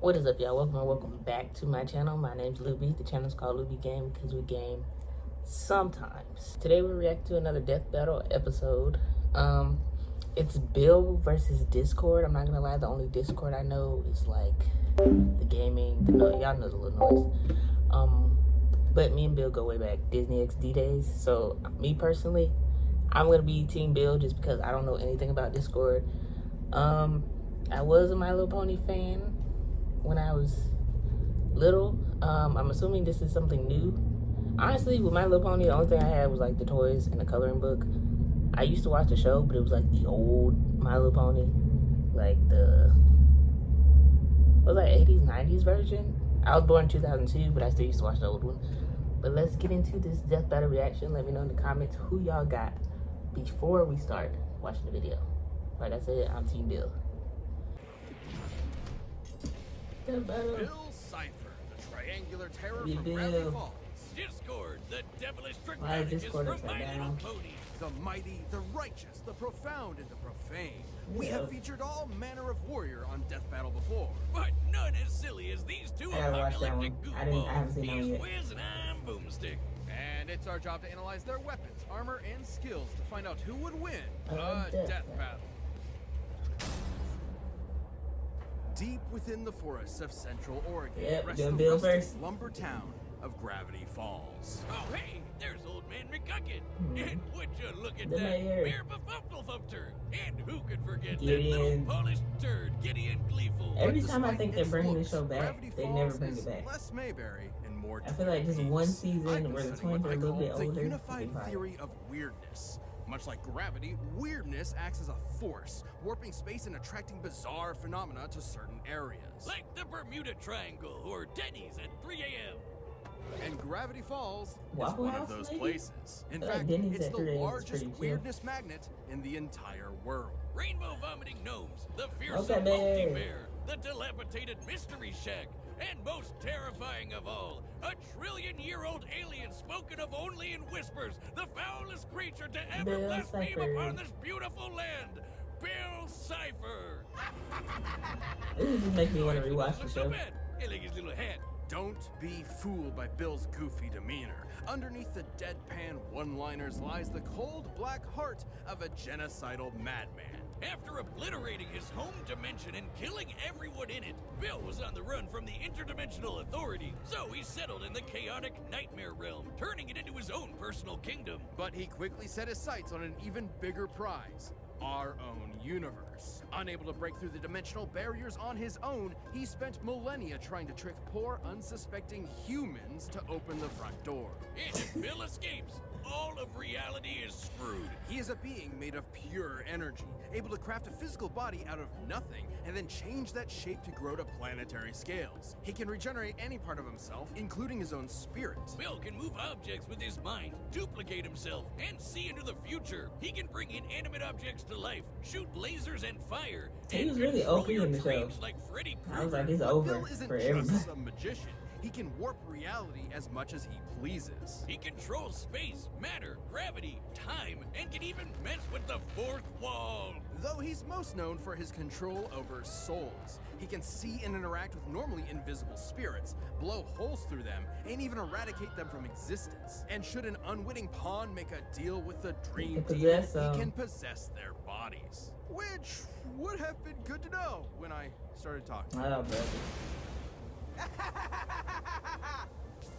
What is up, y'all? Welcome back to my channel. My name's Luby. The channel's called Luby Game because we game sometimes. Today we react to another Death Battle episode. It's Bill versus Discord. I'm not gonna lie, the only Discord I know is like the gaming, y'all know the little noise. But me and Bill go way back, Disney XD days. So me personally, I'm gonna be Team Bill just because I don't know anything about Discord. I was a My Little Pony fan when I was little. I'm assuming this is something new. Honestly, with My Little Pony, the only thing I had was like the toys and the coloring book. I used to watch the show, but it was like the old My Little Pony, like the 80s, 90s version. I was born in 2002, but I still used to watch the old one. But let's get into this Death Battle reaction. Let me know in the comments who y'all got before we start watching the video. Like I said, I'm Team Bill. Bill Cipher, the triangular terror from Gravity Falls. Discord, the devilish Why is draconicus Discord from upside My Little down? Pony. The mighty, the righteous, the profound, and the profane. We Yeah. have featured all manner of warrior on Death Battle before. But none as silly as these two I gotta watch that apocalyptic one. I haven't goofballs. seen that one He's yet. Wiz and I'm Boomstick. And it's our job to analyze their weapons, armor, and skills to find out who would win A a death death battle. Deep within the forests of Central Oregon Yep, rests doing the Bill rustic first. lumber town of Gravity Falls. Oh, hey, there's old man McGucket. And would you look at The that mayor. bear befumple-thumpter. And who could forget Gideon. that little polished turd, Gideon Gleeful. Every But time I despite think they're its bringing the looks, show back, Gravity they Falls never bring is it back. Less Mayberry and more I feel like just Twin one Peaks. season I've been where the studying twins what are a I little call bit the older. unified Fine. theory of weirdness. Much like gravity, weirdness acts as a force, warping space and attracting bizarre phenomena to certain areas. Like the Bermuda Triangle or Denny's at 3 a.m. And Gravity Falls is Waffle one House, of those maybe? places. In I feel like fact, Denny's it's at the 3 a.m. is largest pretty chill. weirdness magnet in the entire world. Rainbow vomiting gnomes, the fearsome Okay, bear. multi-bear, the dilapidated mystery shack, and most terrifying of all, a trillion-year-old alien spoken of only in whispers, the foulest creature to ever Bill blaspheme Cipher. upon this beautiful land, Bill Cipher. This just makes me want to rewatch the Looks so show. bad. Hey, like his little hat. Don't be fooled by Bill's goofy demeanor. Underneath the deadpan one-liners lies the cold black heart of a genocidal madman. After obliterating his home dimension and killing everyone in it, Bill was on the run from the interdimensional authority, so he settled in the chaotic nightmare realm, turning it into his own personal kingdom. But he quickly set his sights on an even bigger prize, our own universe. Unable to break through the dimensional barriers on his own, he spent millennia trying to trick poor, unsuspecting humans to open the front door. And if Bill escapes, all of reality is screwed. He is a being made of pure energy, able to craft a physical body out of nothing and then change that shape to grow to planetary scales. He can regenerate any part of himself, including his own spirit. Bill can move objects with his mind, duplicate himself, and see into the future. He can bring inanimate objects to life, shoot lasers and fire, He and was really control OP your in the show. dreams like Freddy I was like, Krueger. it's But over Bill isn't for just everybody. a magician. He can warp reality as much as he pleases. He controls space, matter, gravity, time, and can even mess with the fourth wall. Though he's most known for his control over souls. He can see and interact with normally invisible spirits, blow holes through them, and even eradicate them from existence. And should an unwitting pawn make a deal with the dream can deal, possess them. he can possess their bodies. Which would have been good to know when I started talking. Oh, brother.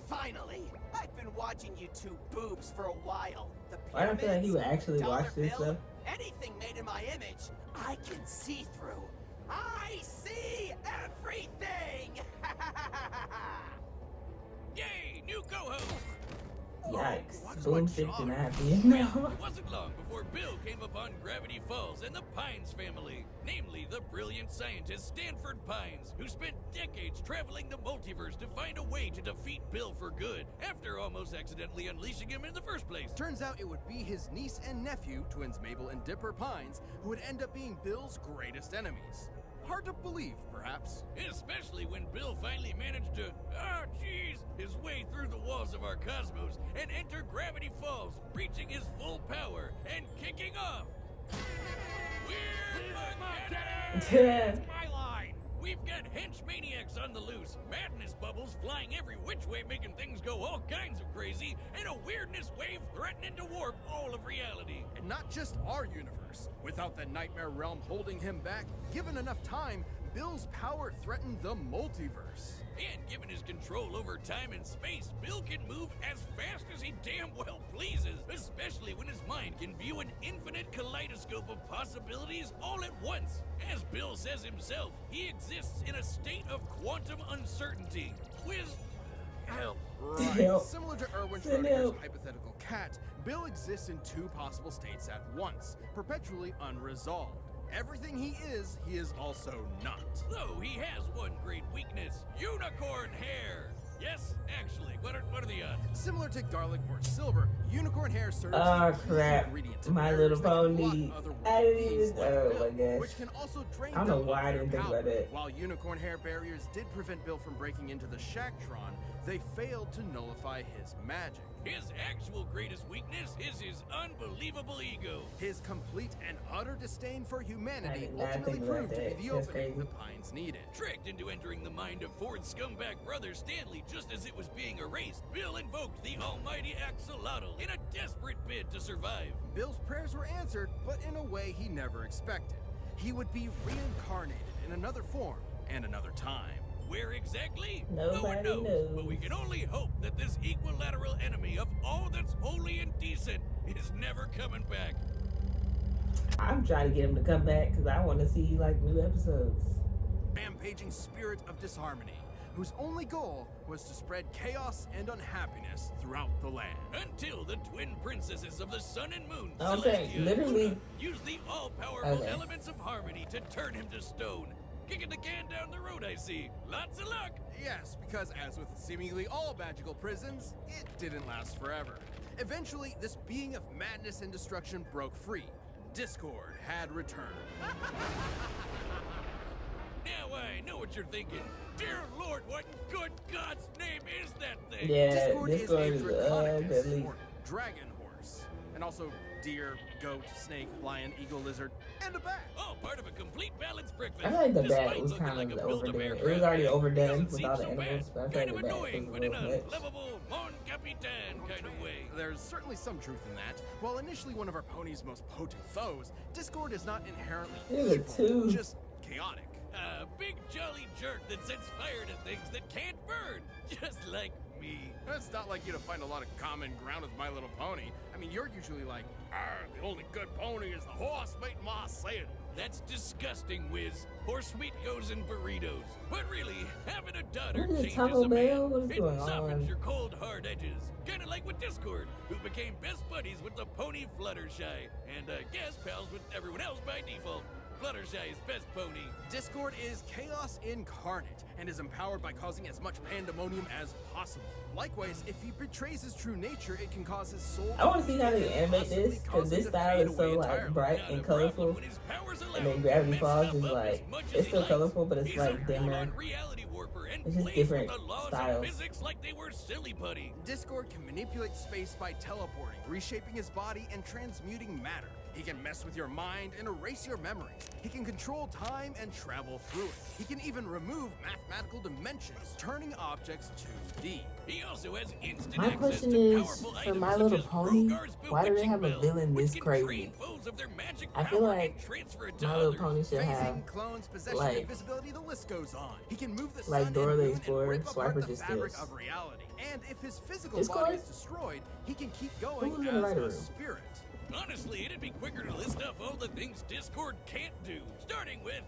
Finally! I've been watching you two boobs for a while. The I don't feel like he would actually dollar watch this bill, stuff. anything made in my image, I can see through. I see everything! Yay, new co-host! Yikes. why does my Boomstick jaw did not hurt? have to know. It wasn't long before Bill came upon Gravity Falls and the Pines family, namely the brilliant scientist Stanford Pines, who spent decades traveling the multiverse to find a way to defeat Bill for good, after almost accidentally unleashing him in the first place. Turns out it would be his niece and nephew, twins Mabel and Dipper Pines, who would end up being Bill's greatest enemies. Hard to believe, perhaps. Especially when Bill finally managed to, his way through the walls of our cosmos and enter Gravity Falls, reaching his full power and kicking off. We're Mageddon! Yeah. That's my line! We've got hench maniacs on the loose, madness bubbles flying every which way, making things go all kinds of crazy, and a weirdness wave threatening to warp all of reality. And not just our universe. Without the nightmare realm holding him back, given enough time, Bill's power threatened the multiverse. And given his control over time and space, Bill can move as fast as he damn well pleases, especially when his mind can view an infinite kaleidoscope of possibilities all at once. As Bill says himself, he exists in a state of quantum uncertainty. With help. Right. Help. Similar to Erwin Send Schrödinger's help. hypothetical cat, Bill exists in two possible states at once, perpetually unresolved. Everything he is also not. Though he has one great weakness, unicorn hair. Yes, actually, what are the odds? Similar to garlic or silver, unicorn hair serves Oh, as a key crap. ingredient to My barriers Little that can block Pony. other I didn't beings even- like oh Bill, my gosh. which can also drain I don't know them why I of didn't their think power. about it. While unicorn hair barriers did prevent Bill from breaking into the Shacktron, they failed to nullify his magic. His actual greatest weakness is his unbelievable ego. His complete and utter disdain for I humanity did not ultimately think about proved to that. be the That's opening crazy. the Pines needed. Tricked into entering the mind of Ford's scumbag brother Stanley just as it was being erased, Bill invoked the almighty axolotl in a desperate bid to survive. Bill's prayers were answered, but in a way he never expected. He would be reincarnated in another form and another time. Where exactly? No one Nobody knows, knows. but we can only hope that this equilateral enemy of all that's holy and decent is never coming back. I'm trying to get him to come back because I want to see like new episodes. Rampaging spirit of disharmony, whose only goal was to spread chaos and unhappiness throughout the land. Until the twin princesses of the sun and moon, Okay, Celestia and literally- Luna, use the all-powerful Okay. elements of harmony to turn him to stone. Kicking the can down the road, I see. Lots of luck. Yes, because as with seemingly all magical prisons, it didn't last forever. Eventually, this being of madness and destruction broke free. Discord had returned. Now I know what you're thinking. Dear Lord, what in good God's name is that thing? Yeah, Discord is a is draconicus, deadly. or dragon horse, and also deer, goat, snake, lion, eagle, lizard, and a bat. Oh, part of a complete balanced breakfast. I feel like the Despite bat was looking kind like of a overdone. Build-A-Bear It was crab already cake, overdone doesn't with seem all the so animals, bad. but I feel Kind like of the bat annoying, was but a in little a much. lovable Mon Capitan kind of way. There's certainly some truth in that. While initially one of our pony's most potent foes, Discord is not inherently It was evil, two. just chaotic. A big jolly jerk that sets fire to things that can't burn, just like me. It's not like you to find a lot of common ground with My Little Pony. I mean, you're usually like, the only good pony is the horse, mate, ma say it. That's disgusting, Wiz. Horse meat goes in burritos. But really, having a daughter What is changes Taco a Bell? man. What is It going softens on? your cold, hard edges. Kinda like with Discord, who became best buddies with the pony Fluttershy, and guest pals with everyone else by default. Fluttershy is best pony. Discord is chaos incarnate and is empowered by causing as much pandemonium as possible. Likewise, if he betrays his true nature, it can cause his soul I want to see how they and animate possibly this cause because him this to style fade is so away like entirely. bright Not and a problem colorful. when his powers allow And then him to Gravity mess Falls stuff is up like, as much as it's he still likes. colorful, but it's He's like a dimmer. full-on reality warper and It's just plays different with the laws styles. of physics like they were silly putty. Discord can manipulate space by teleporting, reshaping his body, and transmuting matter. He can mess with your mind and erase your memories. He can control time and travel through it. He can even remove mathematical dimensions, turning objects 2D. He also has instant My access question to is, powerful for items My such Little as Pony, Rogar's why do they bewitching have a bell, villain which this can crazy? drain foes of their magic I feel power like and transfer it to My Little others. Pony should have Phasing, clones, possession, like- invisibility, the list goes on. He can move the like sun Dora and the moon Explorer, and rip apart Swiper the just fabric steals. of reality. And if his physical Discord? body is destroyed, he can keep going Who's in the as writer a room? spirit. Honestly, it'd be quicker to list off all the things Discord can't do. Starting with,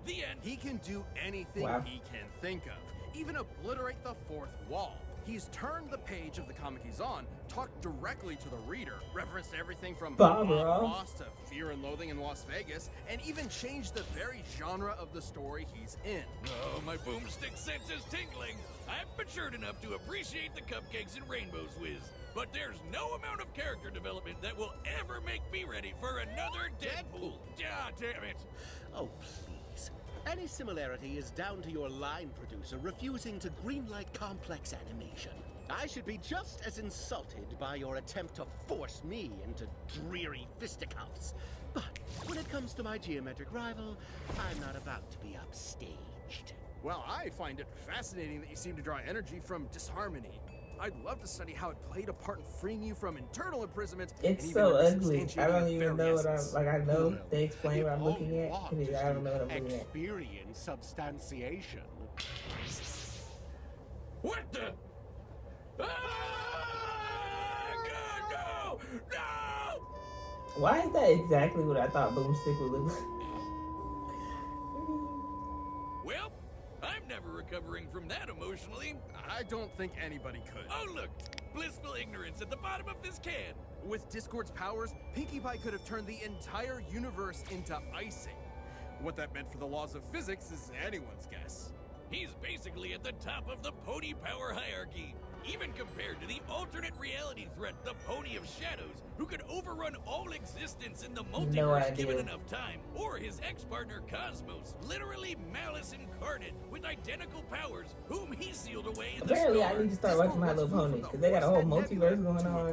the end. He can do anything Wow. he can think of, even obliterate the fourth wall. He's turned the page of the comic he's on, talked directly to the reader, referenced everything from Bob Bob Ross. Ross to Fear and Loathing in Las Vegas, and even changed the very genre of the story he's in. Oh, my boomstick sense is tingling. I've matured enough to appreciate the cupcakes and rainbows, Wiz. But there's no amount of character development that will ever make me ready for another Deadpool. Ah, damn it. Oh, please. Any similarity is down to your line producer refusing to greenlight complex animation. I should be just as insulted by your attempt to force me into dreary fisticuffs. But when it comes to my geometric rival, I'm not about to be upstaged. Well, I find it fascinating that you seem to draw energy from disharmony. I'd love to study how it played a part in freeing you from internal imprisonment. It's so ugly. I don't even know what I'm like. I know they explain what I'm looking at. I don't know what I'm looking at. Experience substantiation. What the? Ah! God, no! No! Why is that exactly what I thought Boomstick would look like? Well, I'm never recovering from that emotionally. I don't think anybody could. Oh, look! Blissful ignorance at the bottom of this can. With Discord's powers, Pinkie Pie could have turned the entire universe into icing. What that meant for the laws of physics is anyone's guess. He's basically at the top of the pony power hierarchy, even compared to the alternate reality threat, the Pony of Shadows, who could overrun all existence in the multiverse given enough time, or his ex-partner Cosmos, literally malice incarnate, with identical powers, whom he sealed away in Apparently, the I stars. need to start watching My Little Pony, because they got a whole multiverse going on,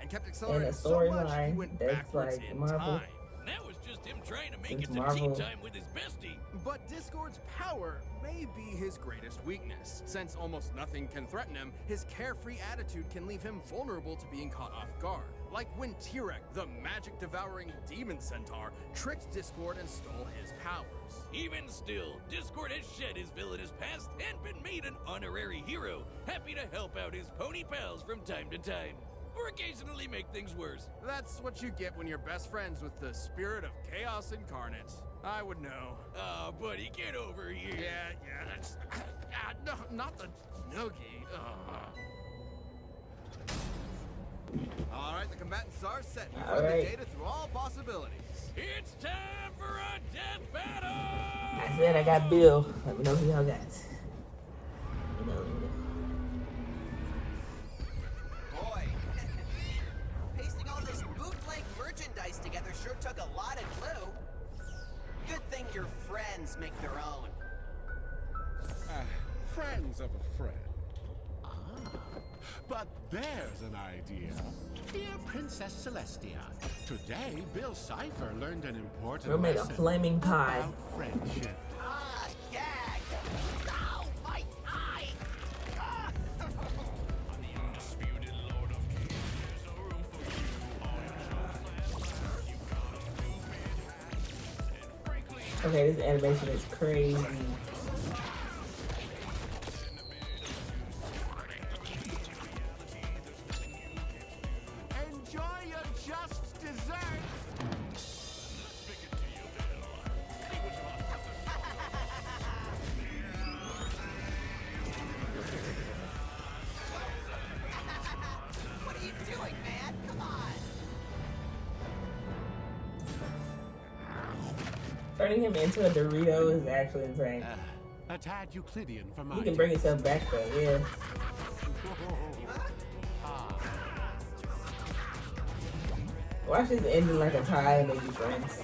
And kept and a accelerating so much, he storyline went that's backwards like in Marvel. time. That was just him trying to make Since it to Marvel- tea time with his bestie. But Discord's power may be his greatest weakness. Since almost nothing can threaten him, his carefree attitude can leave him vulnerable to being caught off guard. Like when Tirek, the magic-devouring demon centaur, tricked Discord and stole his powers. Even still, Discord has shed his villainous past and been made an honorary hero, happy to help out his pony pals from time to time. Or occasionally make things worse. That's what you get when you're best friends with the spirit of chaos incarnate. I would know. Oh, buddy, get over here. Yeah, that's... no, not the noogie. All right, the combatants are set. You've All run right. the data through all possibilities. It's time for a death battle! I said I got Bill. Let me know who y'all got. Let me know. Boy, pasting all this bootleg merchandise together sure took a lot of glue. Good thing your friends make their own. Friends of a friend. But there's an idea. Dear Princess Celestia, today Bill Cipher learned an important We made a lesson flaming pie. about friendship. Ah, gag! Ow, my eye! Ah. Okay, this animation is crazy. Enjoy your just desserts. What are you doing, man? Come on! Turning him into a Dorito is actually insane. A tad Euclidean for my You can bring yourself back though, yeah. Watch this ending like a tie and make you friends.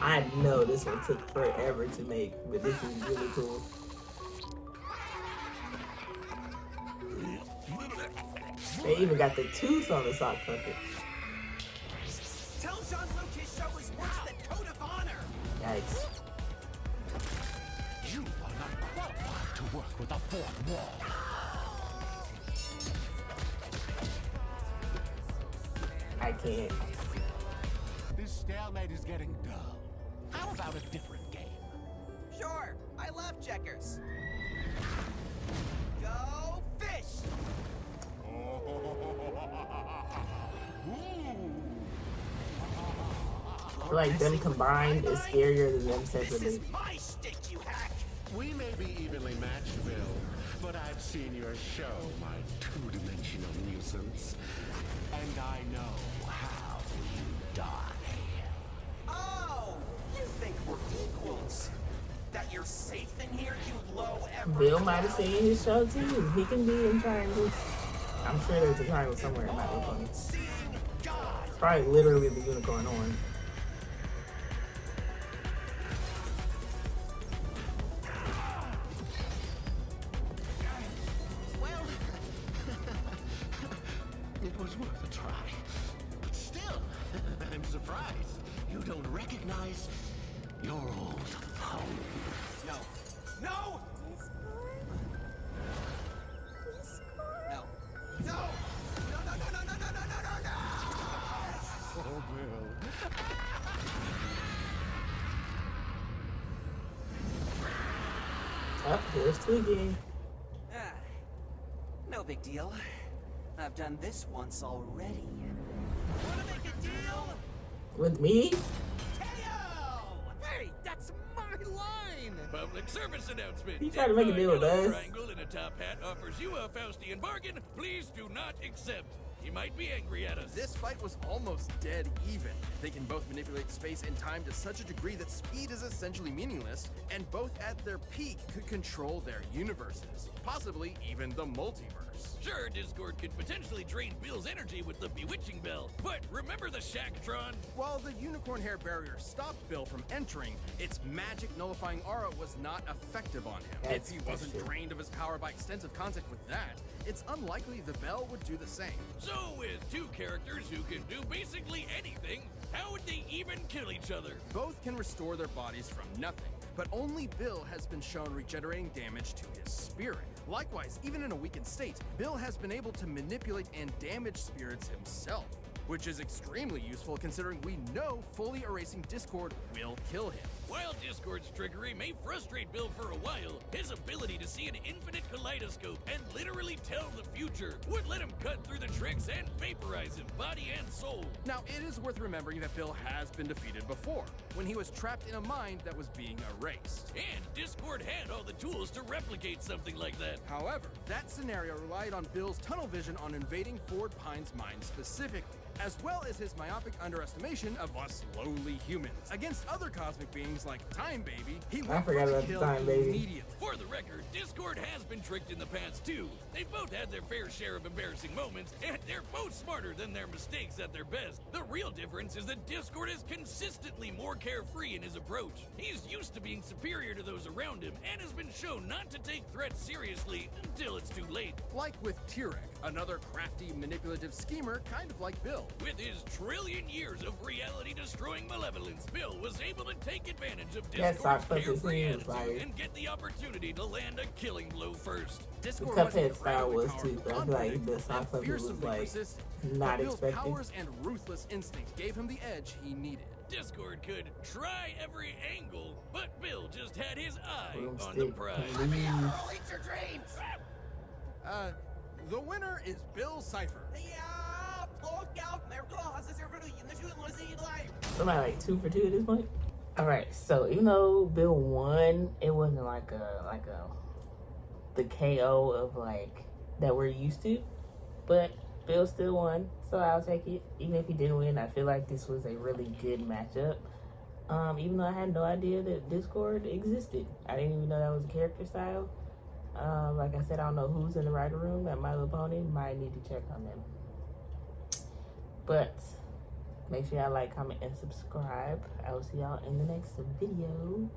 I know this one took forever to make, but this is really cool. They even got the tooth on the sock puppet. Tell Jean-Luc his show is worse than Code of Honor! Yikes. You are not qualified to work with a fourth wall. I can't. This stalemate is getting dull. How about a different game? Sure, I love checkers. Go fish! I feel like them combined is scarier than them This separately. is my stick, you hack! We may be evenly matched, Bill, but I've seen your show, my two-dimensional nuisance. And I know how you die. Oh, you think we're equals? That you're safe in here, you low ever. Bill might have seen his show too. He can be in triangles. I'm sure there's a triangle somewhere in My Little Pony. Seeing God! Probably literally the unicorn horn. But still, I'm surprised you don't recognize your old home. No. No! No. No! No, no, no, no, no, no, no, no, no, no! Oh, Bill. Oh, here's Twiggy. Ah, no big deal. I've done this once already. Wanna make a deal? With me? KO! Hey, that's my line! Public service announcement. He tried to make a deal with Yellow us. Triangle in a top hat offers you a Faustian bargain. Please do not accept. He might be angry at us. This fight was almost dead even. They can both manipulate space and time to such a degree that speed is essentially meaningless, and both at their peak could control their universes, possibly even the multiverse. Sure, Discord could potentially drain Bill's energy with the bewitching bell, but remember the Shacktron? While the unicorn hair barrier stopped Bill from entering, its magic nullifying aura was not effective on him. That's if he wasn't bullshit. drained of his power by extensive contact with that, it's unlikely the bell would do the same. So with two characters who can do basically anything, how would they even kill each other? Both can restore their bodies from nothing, but only Bill has been shown regenerating damage to his spirit. Likewise, even in a weakened state, Bill has been able to manipulate and damage spirits himself, which is extremely useful considering we know fully erasing Discord will kill him. While Discord's trickery may frustrate Bill for a while, his ability to see an infinite kaleidoscope and literally tell the future would let him cut through the tricks and vaporize him, body and soul. Now, it is worth remembering that Bill has been defeated before, when he was trapped in a mind that was being erased. And Discord had all the tools to replicate something like that. However, that scenario relied on Bill's tunnel vision on invading Ford Pine's mind specifically, as well as his myopic underestimation of us lowly humans. Against other cosmic beings like Time Baby, he went for forgot the about the kill Time Baby. immediately. For the record, Discord has been tricked in the past too. They've both had their fair share of embarrassing moments, and they're both smarter than their mistakes at their best. The real difference is that Discord is consistently more carefree in his approach. He's used to being superior to those around him, and has been shown not to take threats seriously until it's too late. Like with Tirek, another crafty, manipulative schemer kind of like Bill. With his trillion years of reality-destroying malevolence, Bill was able to take advantage of That Discord's sock puppet carefree scene was attitude fire. and get the opportunity to land a killing blow first. Discord The was Cuphead style incredibly was too, but I powerful, feel like the unpredictable, sock and puppet was fearsomely like persistent. not But Bill's expected. powers and ruthless instinct gave him the edge he needed. Discord could try every angle, but Bill just had his eye on the Broomstick, prize. please. Eat your dreams! The winner is Bill Cipher. Somebody like 2 for 2 at this point. All right, so even though Bill won, it wasn't like the KO of like that we're used to, but Bill still won, so I'll take it. Even if he didn't win, I feel like this was a really good matchup. Even though I had no idea that Discord existed, I didn't even know that was a character style. Like I said, I don't know who's in the writer room at My Little Pony. Might need to check on them. But make sure y'all like, comment, and subscribe. I will see y'all in the next video.